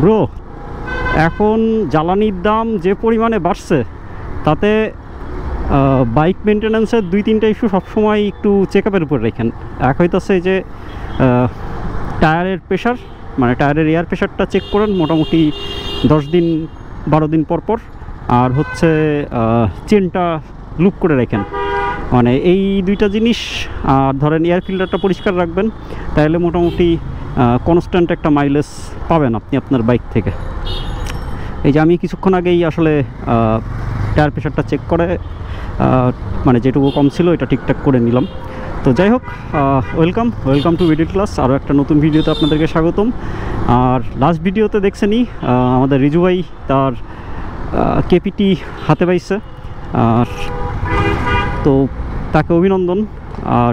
Bro, এখন জ্বালানির দাম যে পরিমাণে বাড়ছে তাতে বাইক মেনটেন্যান্সের 2-3টা ইস্যু সবসময় একটু চেক আপের উপর রাখেন। এক হইতেছে যে টায়ারের প্রেশার, মানে টায়ারের এয়ার প্রেশারটা চেক করেন মোটামুটি 10-12 দিন পর পর। আর হচ্ছে চেনটা লুপ করে রাখেন, মানে এই দুইটা জিনিস। আর ধরেন এয়ার ফিল্টারটা পরিষ্কার রাখবেন, তাহলে মোটামুটি কনস্ট্যান্ট একটা মাইলেজ পাবেন আপনি আপনার বাইক থেকে। এই যে আমি কিছুক্ষণ আগেই আসলে টায়ার প্রেশারটা চেক করে মানে যেটুকু কম ছিল এটা ঠিকঠাক করে নিলাম। তো যাই হোক, ওয়েলকাম টু মিডল ক্লাস। আরও একটা নতুন ভিডিওতে আপনাদেরকে স্বাগতম। আর লাস্ট ভিডিওতে দেখছেনই আমাদের রিজু ভাই তার কেপিটি হাতে পাইছে, আর তো তাকে অভিনন্দন।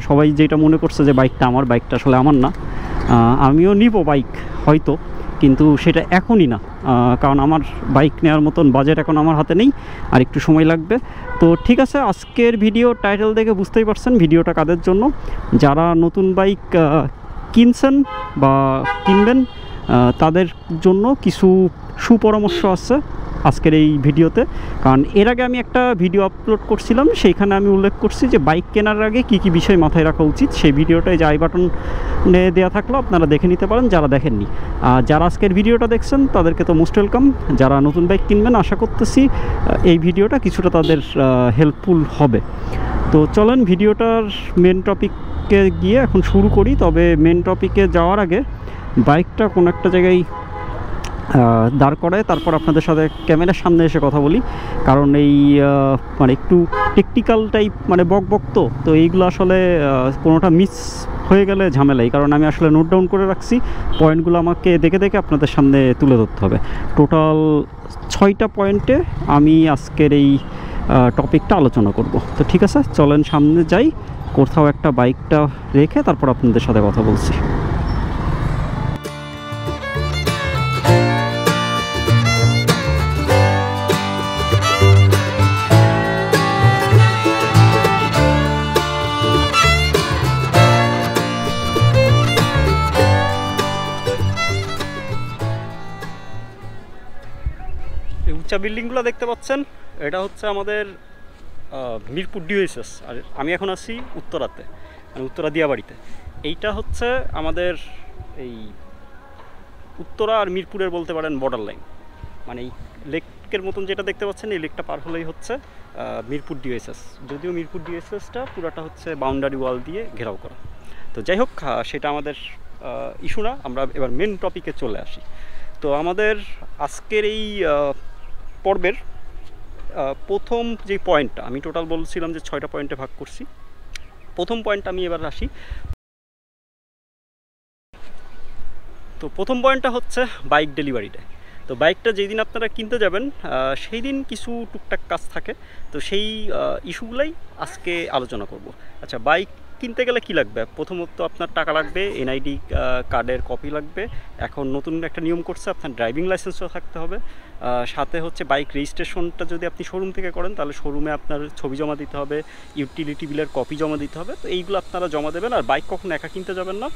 সবাই যেটা মনে করছে যে বাইকটা আমার, বাইকটা আসলে আমার না। আমিও নিব বাইক হয়তো, কিন্তু সেটা এখনই না, কারণ আমার বাইক নেওয়ার মতন বাজেট এখন আমার হাতে নেই, আর একটু সময় লাগবে। তো ঠিক আছে, আজকের ভিডিও টাইটেল দেখে বুঝতেই পারছেন ভিডিওটা কাদের জন্য। যারা নতুন বাইক কিনছেন বা কিনবেন তাদের জন্য কিছু সুপরামর্শ আছে আজকের এই ভিডিওতে। কারণ এর আগে আমি একটা ভিডিও আপলোড করছিলাম, সেইখানে আমি উল্লেখ করছি যে বাইক কেনার আগে কী কী বিষয় মাথায় রাখা উচিত। সেই ভিডিওটায় যে আই বাটনে দেওয়া থাকলো, আপনারা দেখে নিতে পারেন যারা দেখেননি। যারা আজকের ভিডিওটা দেখছেন তাদেরকে তো মোস্ট ওয়েলকাম। যারা নতুন বাইক কিনবেন আশা করতেছি এই ভিডিওটা কিছুটা তাদের হেল্পফুল হবে। তো চলেন ভিডিওটার মেন টপিকে গিয়ে এখন শুরু করি। তবে মেন টপিকে যাওয়ার আগে বাইকটা কোনো একটা জায়গায় দাঁড় করায় তারপর আপনাদের সাথে ক্যামেরার সামনে এসে কথা বলি। কারণ এই মানে একটু টেকনিক্যাল টাইপ, মানে বক তো এইগুলো আসলে কোনোটা মিস হয়ে গেলে ঝামেলাই। কারণ আমি আসলে নোট ডাউন করে রাখছি, পয়েন্টগুলো আমাকে দেখে দেখে আপনাদের সামনে তুলে ধরতে হবে। টোটাল 6টা পয়েন্টে আমি আজকের এই টপিকটা আলোচনা করব। তো ঠিক আছে, চলেন সামনে যাই, কোথাও একটা বাইকটা রেখে তারপর আপনাদের সাথে কথা বলছি। উঁচা বিল্ডিংগুলো দেখতে পাচ্ছেন, এটা হচ্ছে আমাদের মিরপুর ডিওএসএস। আর আমি এখন আছি উত্তরাতে, মানে উত্তরা দিয়াবাড়িতে। এইটা হচ্ছে আমাদের এই উত্তরা আর মিরপুরের বলতে পারেন বর্ডার লাইন। মানে এই লেকের মতন যেটা দেখতে পাচ্ছেন, এই লেকটা পার হলেই হচ্ছে মিরপুর ডিওএসএস। যদিও মিরপুর ডিওএসএসটা পুরাটা হচ্ছে বাউন্ডারি ওয়াল দিয়ে ঘেরাও করা। তো যাই হোক, সেটা আমাদের ইস্যু না। আমরা এবার মেন টপিকে চলে আসি। তো আমাদের আজকের এই পর্বের প্রথম যে পয়েন্টটা, আমি টোটাল বলছিলাম যে 6টা পয়েন্টে ভাগ করছি। প্রথম পয়েন্ট আমি এবার আসি। তো প্রথম পয়েন্টটা হচ্ছে বাইক ডেলিভারিটা। তো বাইকটা যেই দিন আপনারা কিনতে যাবেন সেই দিন কিছু টুকটাক কাজ থাকে। তো সেই ইস্যুগুলাই আজকে আলোচনা করব। আচ্ছা, বাইক কিনতে গেলে কি লাগবে? প্রথমত আপনার টাকা লাগবে, এনআইডি কার্ডের কপি লাগবে। এখন নতুন একটা নিয়ম করছে, আপনার ড্রাইভিং লাইসেন্সও থাকতে হবে। সাথে হচ্ছে বাইক রেজিস্ট্রেশনটা যদি আপনি শোরুম থেকে করেন তাহলে শোরুমে আপনার ছবি জমা দিতে হবে, ইউটিলিটি বিলের কপি জমা দিতে হবে। তো এইগুলো আপনারা জমা দেবেন। আর বাইক কখনো একা কিনতে যাবেন না,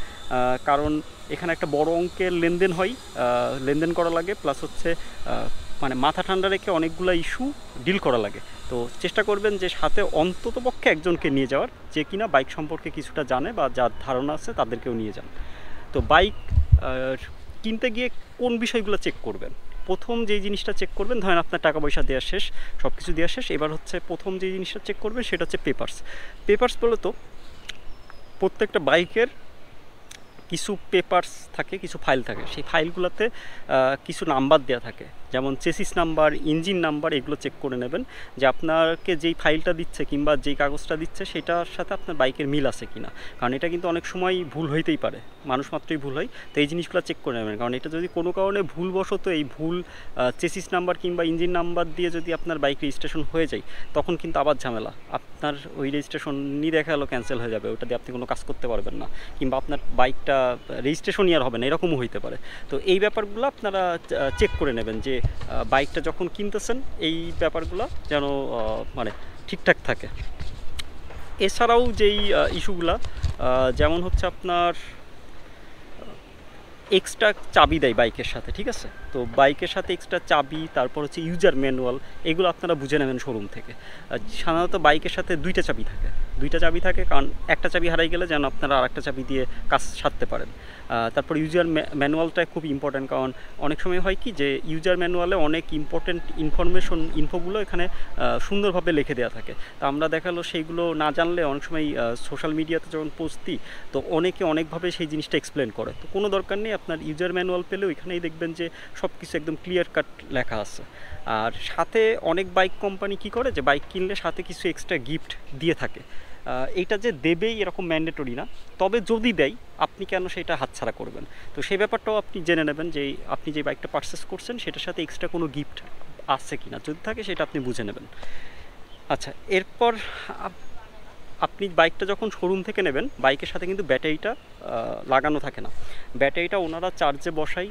কারণ এখানে একটা বড় অঙ্কের লেনদেন হয়, লেনদেন করা লাগে। প্লাস হচ্ছে মানে মাথা ঠান্ডা রেখে অনেকগুলো ইস্যু ডিল করা লাগে। তো চেষ্টা করবেন যে সাথে অন্তত পক্ষে একজনকে নিয়ে যাওয়ার, যে কিনা বাইক সম্পর্কে কিছুটা জানে বা যার ধারণা আছে তাদেরকেও নিয়ে যান। তো বাইক কিনতে গিয়ে কোন বিষয়গুলো চেক করবেন? প্রথম যেই জিনিসটা চেক করবেন, ধরেন আপনার টাকা পয়সা দেওয়া শেষ, সব কিছু দেওয়া শেষ, এবার হচ্ছে প্রথম যেই জিনিসটা চেক করবেন সেটা হচ্ছে পেপারস বলে। তো প্রত্যেকটা বাইকের কিছু পেপারস থাকে, কিছু ফাইল থাকে। সেই ফাইলগুলোতে কিছু নাম্বার দেওয়া থাকে, যেমন চেসিস নাম্বার, ইঞ্জিন নাম্বার। এগুলো চেক করে নেবেন যে আপনাকে যেই ফাইলটা দিচ্ছে কিংবা যেই কাগজটা দিচ্ছে সেটার সাথে আপনার বাইকের মিল আছে কিনা। কারণ এটা কিন্তু অনেক সময় ভুল হইতেই পারে, মানুষ মাত্রই ভুল হয়। তো এই জিনিসগুলো চেক করে নেবেন, কারণ এটা যদি কোনো কারণে ভুলবশত এই ভুল চেসিস নাম্বার কিংবা ইঞ্জিন নাম্বার দিয়ে যদি আপনার বাইক রেজিস্ট্রেশন হয়ে যায়, তখন কিন্তু আবার ঝামেলা। আপনার ওই রেজিস্ট্রেশনই দেখা গেলো ক্যান্সেল হয়ে যাবে, ওটা দিয়ে আপনি কোনো কাজ করতে পারবেন না, কিংবা আপনার বাইকটা রেজিস্ট্রেশনই আর হবে না, এরকমও হইতে পারে। তো এই ব্যাপারগুলো আপনারা চেক করে নেবেন যে বাইকটা যখন কিনতেছেন এই ব্যাপারগুলো যেন মানে ঠিকঠাক থাকে। এছাড়াও যেই ইস্যুগুলা, যেমন হচ্ছে আপনার এক্সট্রা চাবি দেয় বাইকের সাথে, ঠিক আছে? তো বাইকের সাথে এক্সট্রা চাবি, তারপর হচ্ছে ইউজার ম্যানুয়াল, এগুলো আপনারা বুঝে নেবেন শোরুম থেকে। সাধারণত বাইকের সাথে দুইটা চাবি থাকে, কারণ একটা চাবি হারাই গেলে যেন আপনারা আরেকটা চাবি দিয়ে কাজ সারতে পারেন। তারপর ইউজার ম্যানুয়ালটা খুব ইম্পর্ট্যান্ট, কারণ অনেক সময় হয় কি যে ইউজার ম্যানুয়ালে অনেক ইম্পর্ট্যান্ট ইনফোগুলো এখানে সুন্দরভাবে লিখে দেওয়া থাকে। তো আমরা দেখালো সেইগুলো না জানলে অনেক সময় সোশ্যাল মিডিয়াতে যখন পোস্ট দিই, তো অনেকে অনেকভাবে সেই জিনিসটা এক্সপ্লেন করে। তো কোনো দরকার নেই, আপনার ইউজার ম্যানুয়াল পেলে ওইখানেই দেখবেন যে সব কিছু একদম ক্লিয়ার কাট লেখা আছে। আর সাথে অনেক বাইক কোম্পানি কি করে, যে বাইক কিনলে সাথে কিছু এক্সট্রা গিফট দিয়ে থাকে। এইটা যে দেবেই এরকম ম্যান্ডেটরি না, তবে যদি দেয় আপনি কেন সেটা হাতছাড়া করবেন? তো সেই ব্যাপারটাও আপনি জেনে নেবেন যে আপনি যে বাইকটা পারচেস করছেন সেটার সাথে এক্সট্রা কোনো গিফট আছে কি না, যদি থাকে সেটা আপনি বুঝে নেবেন। আচ্ছা, এরপর আপনি বাইকটা যখন শোরুম থেকে নেবেন, বাইকের সাথে কিন্তু ব্যাটারিটা লাগানো থাকে না। ব্যাটারিটা ওনারা চার্জে বসাই,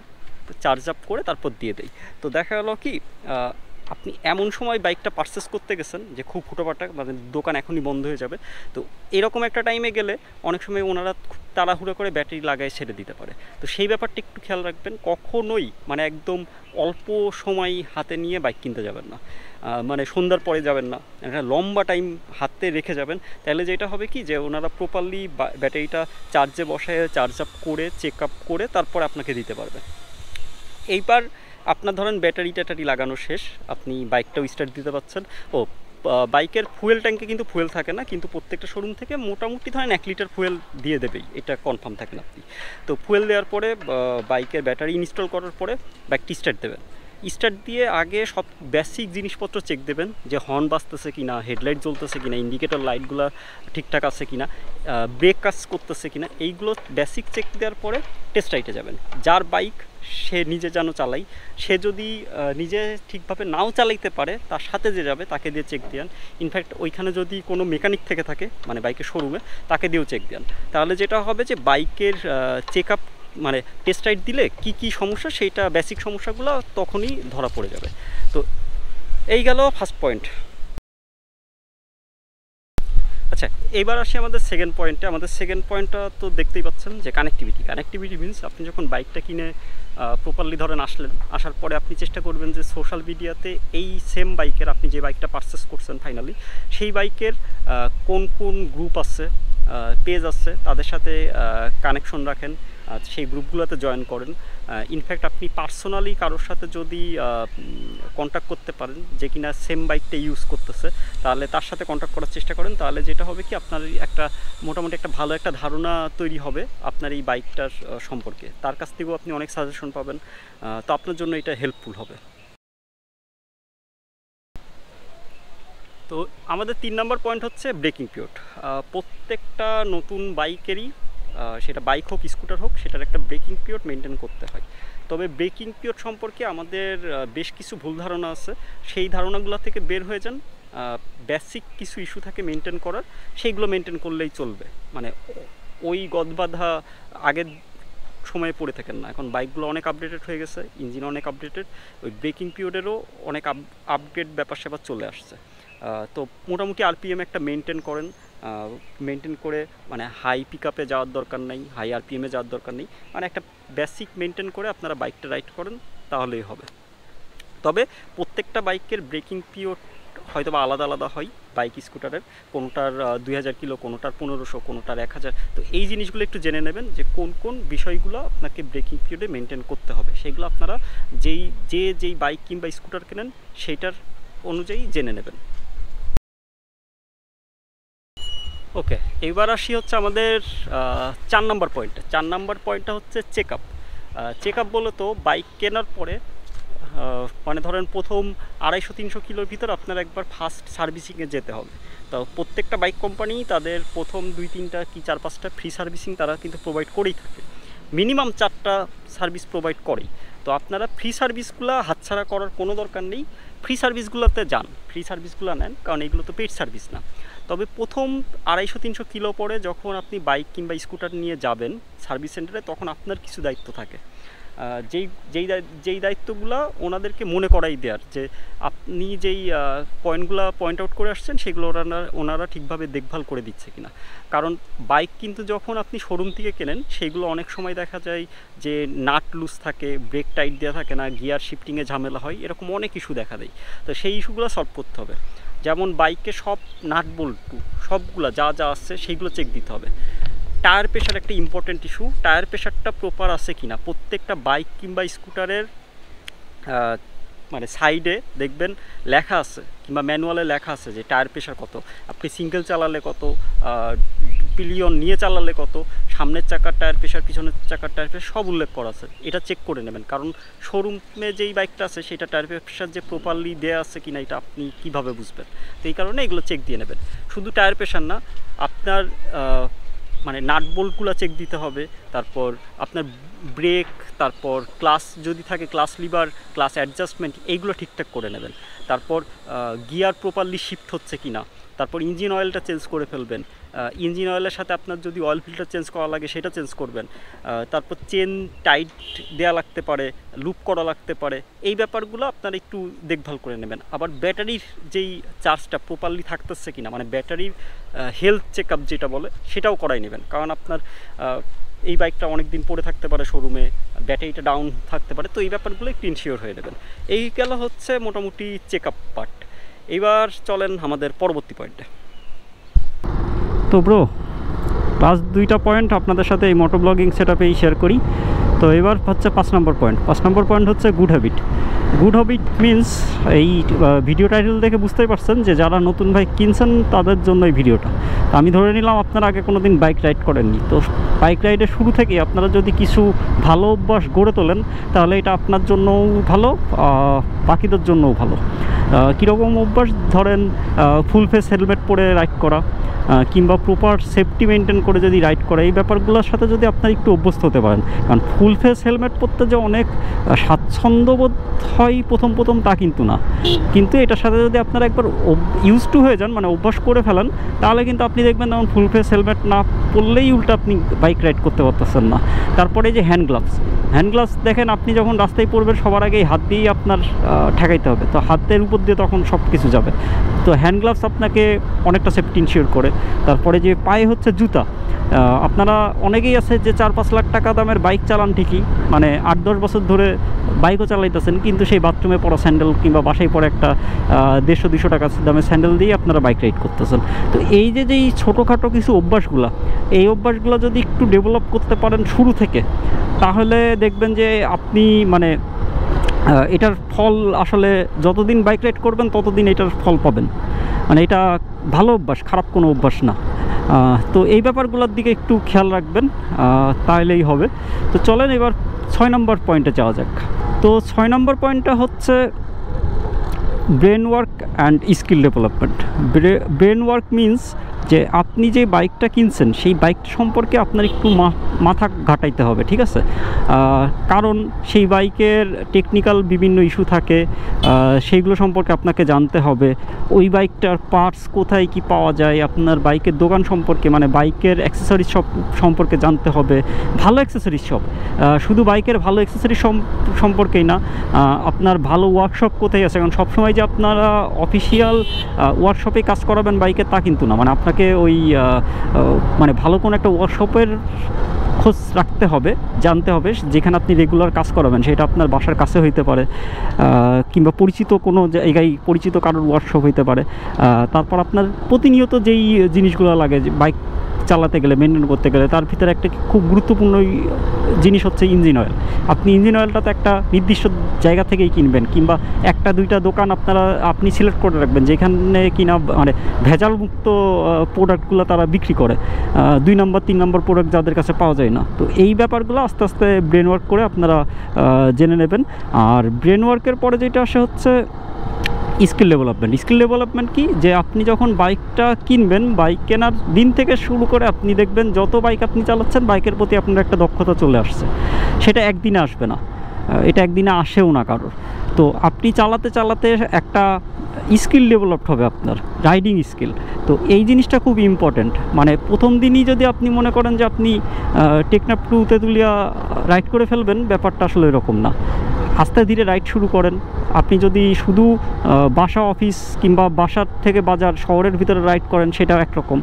চার্জ আপ করে তারপর দিয়ে দেয়। তো দেখা গেল কি আপনি এমন সময় বাইকটা পারচেস করতে গেছেন যে খুব হুটোপাটা, মানে দোকান এখনই বন্ধ হয়ে যাবে, তো এরকম একটা টাইমে গেলে অনেক সময় ওনারা খুব তাড়াহুড়ো করে ব্যাটারি লাগায় ছেড়ে দিতে পারে। তো সেই ব্যাপারটা একটু খেয়াল রাখবেন, কখনোই মানে একদম অল্প সময় হাতে নিয়ে বাইক কিনতে যাবেন না, মানে সন্ধ্যার পরে যাবেন না, একটা লম্বা টাইম হাতে রেখে যাবেন। তাহলে যেটা হবে কি যে ওনারা প্রপারলি ব্যাটারিটা চার্জে বসায় চার্জ আপ করে চেক আপ করে তারপর আপনাকে দিতে পারবে। এইবার আপনার ধরেন ব্যাটারি ট্যাটারি লাগানো শেষ, আপনি বাইকটাও স্টার্ট দিতে পারছেন। বাইকের ফুয়েল ট্যাঙ্কে কিন্তু ফুয়েল থাকে না, কিন্তু প্রত্যেকটা শোরুম থেকে মোটামুটি ধরেন 1 লিটার ফুয়েল দিয়ে দেবেই, এটা কনফার্ম থাকেন আপনি। তো ফুয়েল দেওয়ার পরে বাইকের ব্যাটারি ইনস্টল করার পরে বাইকটি স্টার্ট দেবেন। স্টার্ট দিয়ে আগে সব বেসিক জিনিসপত্র চেক দেবেন, যে হর্ন বাজতেছে কি না, হেডলাইট জ্বলতেছে কি না, ইন্ডিকেটর লাইটগুলো ঠিকঠাক আছে কি না, ব্রেক কাজ করতেছে কি না, এইগুলো বেসিক চেক দেওয়ার পরে টেস্ট রাইডে যাবেন। যার বাইক সে নিজে যেন চালাই, সে যদি নিজে ঠিকভাবে নাও চালাইতে পারে, তার সাথে যে যাবে তাকে দিয়ে চেক দেন। ইনফ্যাক্ট ওইখানে যদি কোনো মেকানিক থেকে থাকে, মানে বাইকের শোরুমে, তাকে দিয়েও চেক দেন। তাহলে যেটা হবে যে বাইকের চেক আপ, মানে টেস্ট রাইড দিলে কি কি সমস্যা, সেইটা বেসিক সমস্যাগুলো তখনই ধরা পড়ে যাবে। তো এই গেল ফার্স্ট পয়েন্ট। আচ্ছা, এবার আসি আমাদের সেকেন্ড পয়েন্টে। আমাদের সেকেন্ড পয়েন্টটা তো দেখতেই পাচ্ছেন যে কানেক্টিভিটি মিনস আপনি যখন বাইকটা কিনে প্রপারলি ধরেন আসার পরে আপনি চেষ্টা করবেন যে সোশ্যাল মিডিয়াতে এই সেম বাইকের, আপনি যে বাইকটা পারচেস করছেন ফাইনালি, সেই বাইকের কোন কোন গ্রুপ আছে, পেজ আছে, তাদের সাথে কানেকশন রাখেন, সেই গ্রুপগুলোতে জয়েন করেন। ইনফ্যাক্ট আপনি পার্সোনালি কারোর সাথে যদি কন্ট্যাক্ট করতে পারেন যে কিনা সেম বাইকটা ইউজ করতেছে, তাহলে তার সাথে কন্ট্যাক্ট করার চেষ্টা করেন। তাহলে যেটা হবে কি আপনার একটা মোটামুটি একটা ভালো একটা ধারণা তৈরি হবে আপনার এই বাইকটার সম্পর্কে। তার কাছ থেকেও আপনি অনেক সাজেশন পাবেন, তো আপনার জন্য এটা হেল্পফুল হবে। তো আমাদের 3 নম্বর পয়েন্ট হচ্ছে ব্রেকিং পিরিয়ড। প্রত্যেকটা নতুন বাইকেরই, সেটা বাইক হোক স্কুটার হোক, সেটার একটা ব্রেকিং পিরিয়ড মেনটেন করতে হয়। তবে ব্রেকিং পিরিয়ড সম্পর্কে আমাদের বেশ কিছু ভুল ধারণা আছে, সেই ধারণাগুলো থেকে বের হয়ে যান। বেসিক কিছু ইস্যু থাকে মেনটেন করার, সেইগুলো মেনটেন করলেই চলবে। মানে ওই গদবাধা আগের সময়ে পড়ে থাকেন না। এখন বাইকগুলো অনেক আপডেটেড হয়ে গেছে, ইঞ্জিন অনেক আপডেটেড, ওই ব্রেকিং পিরিয়ডেরও অনেক আপগ্রেড ব্যাপার স্যাপার চলে আসছে। তো মোটামুটি আরপিএম একটা মেনটেন করে, মানে হাই পিক আপে যাওয়ার দরকার নেই, হাই আরপিএমে যাওয়ার দরকার নেই, মানে একটা বেসিক মেনটেন করে আপনারা বাইকটা রাইড করেন তাহলেই হবে। তবে প্রত্যেকটা বাইকের ব্রেকিং পিরিয়ড হয়তো বা আলাদা আলাদা হয় বাইক স্কুটারের, কোনোটার 2000 কিলো, কোনোটার 1500, কোনোটার 1000। তো এই জিনিসগুলো একটু জেনে নেবেন যে কোন কোন বিষয়গুলো আপনাকে ব্রেকিং পিরিয়ডে মেনটেন করতে হবে, সেগুলো আপনারা যেই বাইক কিংবা স্কুটার কেনেন সেইটার অনুযায়ী জেনে নেবেন। ওকে, এবার আসি হচ্ছে আমাদের 4 নম্বর পয়েন্টে। 4 নম্বর পয়েন্টটা হচ্ছে চেক আপ বলে তো বাইক কেনার পরে মানে ধরেন প্রথম 250-300 কিলোর ভিতর আপনার একবার ফার্স্ট সার্ভিসিংয়ে যেতে হবে। তো প্রত্যেকটা বাইক কোম্পানি তাদের প্রথম 2-3টা কি 4-5টা ফ্রি সার্ভিসিং তারা কিন্তু প্রোভাইড করেই থাকে, মিনিমাম 4টা সার্ভিস প্রোভাইড করেই। তো আপনারা ফ্রি সার্ভিসগুলো হাতছাড়া করার কোনো দরকার নেই, ফ্রি সার্ভিসগুলোতে যান, ফ্রি সার্ভিসগুলো নেন, কারণ এগুলো তো পেইড সার্ভিস না। তবে প্রথম 250-300 কিলো পরে যখন আপনি বাইক কিংবা স্কুটার নিয়ে যাবেন সার্ভিস সেন্টারে, তখন আপনার কিছু দায়িত্ব থাকে। যেই যেই যেই দায়িত্বগুলো ওনাদেরকে মনে করাই দেওয়ার, যে আপনি যেই পয়েন্টগুলো পয়েন্ট আউট করে আসছেন সেগুলো ওনারা ঠিকভাবে দেখভাল করে দিচ্ছে কিনা। কারণ বাইক কিন্তু যখন আপনি শোরুম থেকে কেনেন সেইগুলো অনেক সময় দেখা যায় যে নাট লুজ থাকে, ব্রেক টাইট দেওয়া থাকে না, গিয়ার শিফটিংয়ে ঝামেলা হয়, এরকম অনেক ইস্যু দেখা দেয়। তো সেই ইস্যুগুলো সলভ করতে হবে। যেমন বাইকে সব নাট বল্টু সবগুলো যা যা আসছে সেইগুলো চেক দিতে হবে। টায়ার প্রেশার একটা ইম্পর্টেন্ট ইস্যু, টায়ার প্রেশারটা প্রপার আছে কিনা। প্রত্যেকটা বাইক কিংবা স্কুটারের মানে সাইডে দেখবেন লেখা আছে কিংবা ম্যানুয়ালে লেখা আছে যে টায়ার প্রেশার কত, আপনি সিঙ্গেল চালালে কত, পিলিয়ন নিয়ে চালালে কত, সামনের চাকার টায়ার প্রেশার, পিছনের চাকার টায়ার প্রেশার সব উল্লেখ করা আছে। এটা চেক করে নেবেন, কারণ শোরুমে যেই বাইকটা আছে সেটা টায়ার প্রেশার যে প্রপারলি দেওয়া আছে কিনা এটা আপনি কীভাবে বুঝবেন। তো এই কারণে এগুলো চেক দিয়ে নেবেন। শুধু টায়ার প্রেশার না, আপনার মানে নাট বোল্টগুলো চেক দিতে হবে, তারপর আপনার ব্রেক, তারপর ক্লাস যদি থাকে ক্লাস লিভার, ক্লাস অ্যাডজাস্টমেন্ট, এইগুলো ঠিকঠাক করে নেবেন। তারপর গিয়ার প্রপারলি শিফট হচ্ছে কি না, তারপর ইঞ্জিন অয়েলটা চেঞ্জ করে ফেলবেন। ইঞ্জিন অয়েলের সাথে আপনার যদি অয়েল ফিল্টার চেঞ্জ করা লাগে সেটা চেঞ্জ করবেন। তারপর চেন টাইট দেওয়া লাগতে পারে, লুপ করা লাগতে পারে, এই ব্যাপারগুলো আপনারা একটু দেখভাল করে নেবেন। আবার ব্যাটারির যেই চার্জটা প্রপারলি থাকতেছে কিনা, মানে ব্যাটারির হেলথ চেক আপ যেটা বলে সেটাও করাই নেবেন। কারণ আপনার এই বাইকটা অনেক দিন পরে থাকতে পারে শোরুমে, ব্যাটারিটা ডাউন থাকতে পারে, তো এই ব্যাপারগুলো একটু ইনশিওর হয়ে নেবেন। এই গেল হচ্ছে মোটামুটি চেক আপ পার্ট। এবার চলেন আমাদের পরবর্তী পয়েন্টে। তো ব্রো, লাস্ট দুইটা পয়েন্ট আপনাদের সাথে এই মোটো ব্লগিং সেটআপেই শেয়ার করি। তো এবার হচ্ছে 5 নম্বর পয়েন্ট। 5 নম্বর পয়েন্ট হচ্ছে good habit. Good habit means, এই ভিডিও টাইটেল দেখে বুঝতেই পারছেন যে যারা নতুন বাইক কিনছেন তাদের জন্য এই ভিডিওটা। তো আমি ধরে নিলাম আপনারা আগে কোনো দিন বাইক রাইড করেননি, তো বাইক রাইডের শুরু থেকে আপনারা যদি কিছু ভালো অভ্যাস গড়ে তোলেন তাহলে এটা আপনার জন্যও ভালো, বাকিদের জন্যও ভালো। কীরকম অভ্যাস? ধরেন ফুল ফেস হেলমেট পরে রাইড করা, কিংবা প্রপার সেফটি মেনটেন করে যদি রাইড করে, এই ব্যাপারগুলোর সাথে যদি আপনার একটু অভ্যস্ত হতে পারেন। কারণ ফুল ফেস হেলমেট পরতে যে অনেক স্বাচ্ছন্দ্যবোধ হয় প্রথম প্রথম তা কিন্তু না, কিন্তু এটার সাথে যদি আপনারা একবার ইউজ টু হয়ে যান, মানে অভ্যাস করে ফেলেন, তাহলে কিন্তু আপনি দেখবেন তখন ফুল ফেস হেলমেট না পরলেই উল্টো আপনি বাইক রাইড করতে পারতেছেন না। তারপরে যে হ্যান্ড গ্লাভস দেখেন, আপনি যখন রাস্তায় পড়বেন সবার আগেই হাত দিয়েই আপনার ঠেকাইতে হবে, তো হাতের উপর দিয়ে তখন সব কিছু যাবে। তো হ্যান্ড গ্লাভস আপনাকে অনেকটা সেফটি ইনশিওর করে। তারপরে যে পায়ে হচ্ছে জুতা। আপনারা অনেকেই আছে যে 4-5 লাখ টাকা দামের বাইক চালান ঠিকই, মানে 8-10 বছর ধরে বাইকও চালাইতেছেন, কিন্তু সেই বাথরুমে পড়া স্যান্ডেল কিংবা বাসায় পড়ে একটা 150-200 টাকা দামের স্যান্ডেল দিয়ে আপনারা বাইক রাইড করতেছেন। তো এই যে যেই ছোটোখাটো কিছু অভ্যাসগুলো, এই অভ্যাসগুলো যদি একটু ডেভেলপ করতে পারেন শুরু থেকে, তাহলে দেখবেন যে আপনি মানে এটার ফল আসলে যতদিন বাইক রাইড করবেন ততদিন এটার ফল পাবেন। মানে এটা ভালো অভ্যাস, খারাপ কোনো অভ্যাস না। তো এই ব্যাপারগুলোর দিকে একটু খেয়াল রাখবেন, তাহলেই হবে। তো চলেন এবার 6 নম্বর পয়েন্টে যাওয়া যাক। তো 6 নম্বর পয়েন্টটা হচ্ছে brain work and skill development. Brain work means যে আপনি যে বাইকটা কিনছেন সেই বাইকটা সম্পর্কে আপনার একটু মাথা ঘাটাইতে হবে, ঠিক আছে? কারণ সেই বাইকের টেকনিক্যাল বিভিন্ন ইস্যু থাকে, সেইগুলো সম্পর্কে আপনাকে জানতে হবে। ওই বাইকটার পার্টস কোথায় কি পাওয়া যায়, আপনার বাইকের দোকান সম্পর্কে, মানে বাইকের অ্যাক্সেসরিজ সব সম্পর্কে জানতে হবে। ভালো অ্যাক্সেসরিজ সব, শুধু বাইকের ভালো অ্যাক্সেসরিজ সম্পর্কেই না, আপনার ভালো ওয়ার্কশপ কোথায় আছে। কারণ সবসময় যে আপনারা অফিসিয়াল ওয়ার্কশপে কাজ করাবেন বাইকের তা কিন্তু না, মানে আপনাকে ওই মানে ভালো কোনো একটা ওয়ার্কশপের খোঁজ রাখতে হবে, জানতে হবে যেখানে আপনি রেগুলার কাজ করাবেন, সেটা আপনার বাসার কাছে হইতে পারে, কিংবা পরিচিত কোনো জায়গায় পরিচিত কারোর ওয়ার্কশপ হইতে পারে। তারপর আপনার প্রতিনিয়ত যেই জিনিসগুলো লাগে বাইক চালাতে গেলে, মেনটেন করতে গেলে, তার ভিতরে একটা খুব গুরুত্বপূর্ণ জিনিস হচ্ছে ইঞ্জিন অয়েল। আপনি ইঞ্জিন অয়েলটা তো একটা নির্দিষ্ট জায়গা থেকেই কিনবেন, কিংবা 1-2টা দোকান আপনি সিলেক্ট করে রাখবেন যেখানে কিনা মানে ভেজালমুক্ত প্রোডাক্টগুলো তারা বিক্রি করে। 2 নম্বর 3 নম্বর প্রোডাক্ট যাদের কাছে পাওয়া যায় না। তো এই ব্যাপারগুলো আস্তে আস্তে ব্রেন ওয়ার্ক করে আপনারা জেনে নেবেন। আর ব্রেন ওয়ার্কের পরে যেটা আসে হচ্ছে স্কিল ডেভেলপমেন্ট কি, যে আপনি যখন বাইকটা কিনবেন, বাইক কেনার দিন থেকে শুরু করে আপনি দেখবেন যত বাইক আপনি চালাচ্ছেন বাইকের প্রতি আপনার একটা দক্ষতা চলে আসছে। সেটা একদিনে আসবে না, এটা একদিনে আসেও না কারোর। তো আপনি চালাতে চালাতে একটা স্কিল ডেভেলপড হবে আপনার, রাইডিং স্কিল। তো এই জিনিসটা খুব ইম্পর্ট্যান্ট। মানে প্রথম দিনই যদি আপনি মনে করেন যে আপনি টেকনাফ টু তেঁতুলিয়া রাইড করে ফেলবেন, ব্যাপারটা আসলে এরকম না। আস্তে ধীরে রাইড শুরু করেন। আপনি যদি শুধু বাসা অফিস কিংবা বাসার থেকে বাজার শহরের ভিতরে রাইড করেন সেটাও একরকম।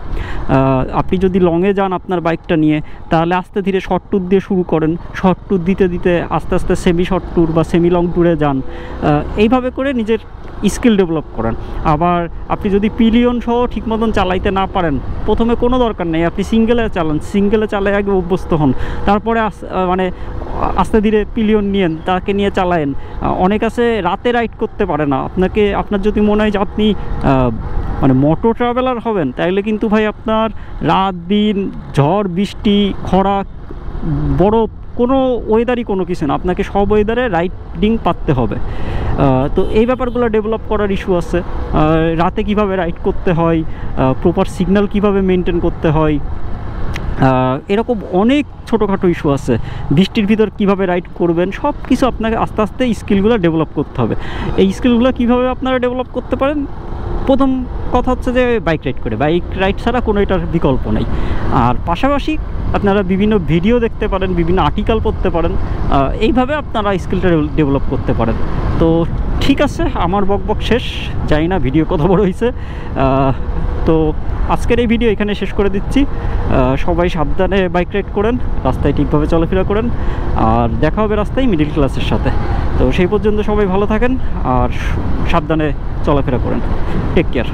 আপনি যদি লংয়ে যান আপনার বাইকটা নিয়ে, তাহলে আস্তে ধীরে শর্ট ট্যুর দিয়ে শুরু করেন, শর্ট ট্যুর দিতে দিতে আস্তে আস্তে সেমি শর্ট ট্যুর বা সেমি লং ট্যুরে যান। এইভাবে করে নিজের স্কিল ডেভেলপ করেন। আবার আপনি যদি পিলিয়ন সহ ঠিক মতন চালাইতে না পারেন, প্রথমে কোনো দরকার নেই, আপনি সিঙ্গেলে চালান, সিঙ্গেলে চালাই আগে অভ্যস্ত হন, তারপরে মানে আস্তে ধীরে পিলিয়ন নিয়েন, তাকে নিয়ে চালায়েন। অনেক আছে রাতে রাইড করতে পারে না, আপনার যদি মনে হয় যে আপনি মানে মোটো ট্রাভেলার হবেন, তাইলে কিন্তু ভাই আপনার রাত দিন ঝড় বৃষ্টি খরা বরফ কোনো ওয়েদারই কোনো কিছু না, আপনাকে সব ওয়েদারে রাইডিং পারতে হবে। তো এই ব্যাপারগুলো ডেভেলপ করার ইস্যু আছে। রাতে কিভাবে রাইড করতে হয়, প্রপার সিগন্যাল কিভাবে মেনটেন করতে হয়, এরকম অনেক ছোটোখাটো ইস্যু আছে। বৃষ্টির ভিতর কিভাবে রাইড করবেন, সব কিছু আপনাকে আস্তে আস্তে স্কিলগুলো ডেভেলপ করতে হবে। এই স্কিলগুলো কিভাবে আপনারা ডেভেলপ করতে পারেন? প্রথম কথা হচ্ছে যে বাইক রাইড ছাড়া কোনো এটার বিকল্প নেই। আর পাশাপাশি আপনারা বিভিন্ন ভিডিও দেখতে পারেন, বিভিন্ন আর্টিকেল পড়তে পারেন, এইভাবে আপনারা স্কিলটা ডেভেলপ করতে পারেন। তো ঠিক আছে, আমার বকবক শেষ, জানি না ভিডিও কত বড় হয়েছে। তো আজকের এই ভিডিও এখানে শেষ করে দিচ্ছি। সবাই সাবধানে বাইক রাইড করেন, রাস্তায় ঠিকভাবে চলাফেরা করেন, আর দেখা হবে রাস্তায় মিডল ক্লাসের সাথে। তো সেই পর্যন্ত সবাই ভালো থাকেন আর সাবধানে চলাফেরা করেন। Take care.